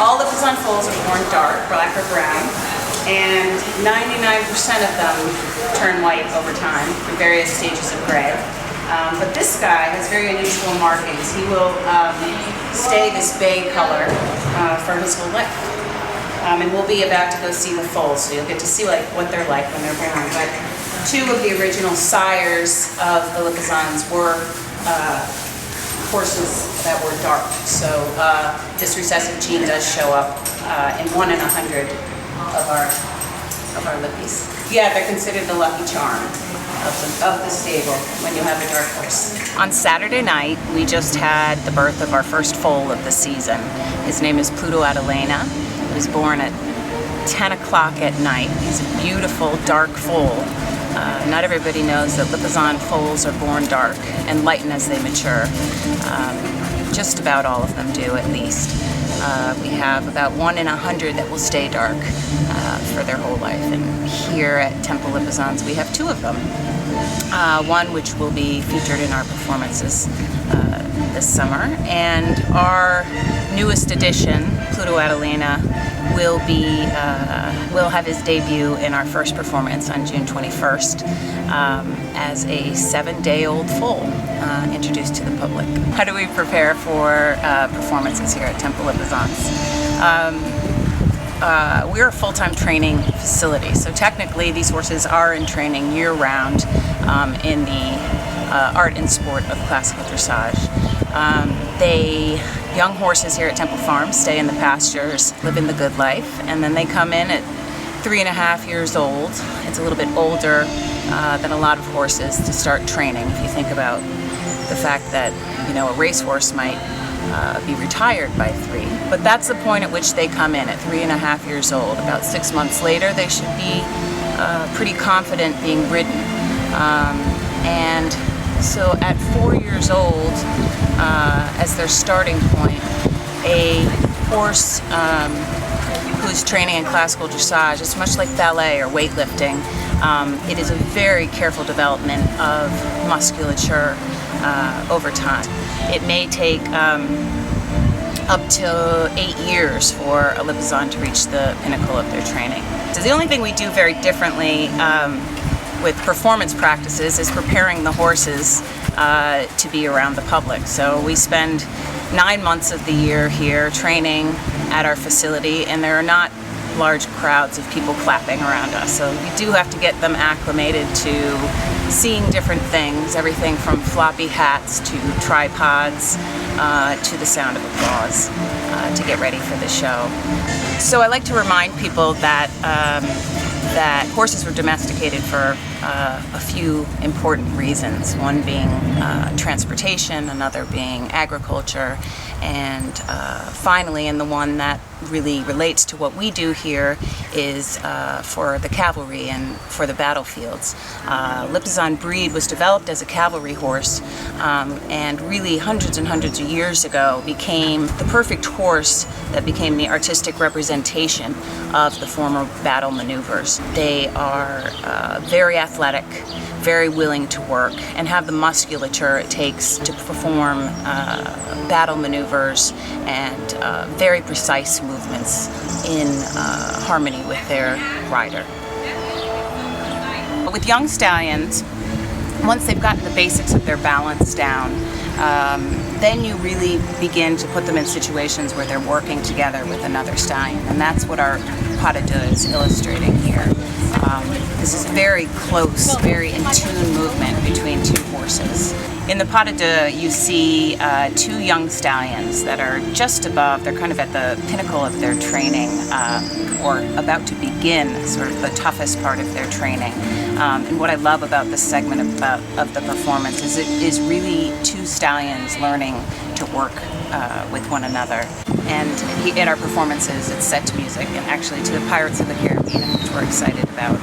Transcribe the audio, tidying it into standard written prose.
All Lipizzan foals are born dark, black or brown, and 99% of them turn white over time in various stages of gray. But this guy has very unusual markings. He will stay this bay color for his whole life. And we'll be about to go see the foals, so you'll get to see what they're like when they're born. But two of the original sires of the Lipizzans were horses that were dark. So this recessive gene does show up in 1 in 100 of our Lippies. Yeah, they're considered the lucky charm of the stable when you have a dark horse. On Saturday night, we just had the birth of our first foal of the season. His name is Pluto Adelena. He was born at 10 o'clock at night. He's a beautiful dark foal. Not everybody knows that Lipizzan foals are born dark and lighten as they mature. Just about all of them do, at least. We have about 1 in 100 that will stay dark for their whole life. And here at Tempel Lipizzans, we have 2 of them. One which will be featured in our performances this summer, and our newest addition, Pluto Adelena, will have his debut in our first performance on June 21st as a 7-day-old foal introduced to the public. How do we prepare for performances here at Tempel Lipizzans? We're a full-time training facility, so technically these horses are in training year-round in the art and sport of classical dressage. Young horses here at Temple Farm stay in the pastures, live the good life, and then they come in at 3.5 years old. It's a little bit older than a lot of horses to start training. If you think about the fact that, you know, a racehorse might be retired by 3, but that's the point at which they come in at 3.5 years old. About 6 months later, they should be pretty confident being ridden, and so at 4 years old, as their starting point, a horse who's training in classical dressage is much like ballet or weightlifting. It is a very careful development of musculature over time. It may take up to 8 years for a Lipizzan to reach the pinnacle of their training. So the only thing we do very differently with performance practices is preparing the horses to be around the public. So we spend 9 months of the year here training at our facility, and there are not large crowds of people clapping around us. So we do have to get them acclimated to seeing different things, everything from floppy hats to tripods to the sound of applause to get ready for the show. So I like to remind people that that horses were domesticated for a few important reasons, one being transportation, another being agriculture, and finally, and the one that really relates to what we do here, is for the cavalry and for the battlefields. Lipizzan breed was developed as a cavalry horse, and really hundreds and hundreds of years ago became the perfect horse that became the artistic representation of the former battle maneuvers. They are very athletic, very willing to work, and have the musculature it takes to perform battle maneuvers and very precise movements in harmony with their rider. With young stallions, once they've gotten the basics of their balance down, then you really begin to put them in situations where they're working together with another stallion, and that's what our pas de deux is illustrating here. This is very close, very in tune movement between 2 horses. In the pas de deux, you see 2 young stallions that are just above, they're kind of at the pinnacle of their training, or about to begin sort of the toughest part of their training. And what I love about this segment of the performance is it is really 2 stallions learning to work with one another. And in our performances, it's set to music, and actually to the Pirates of the Caribbean, which we're excited about.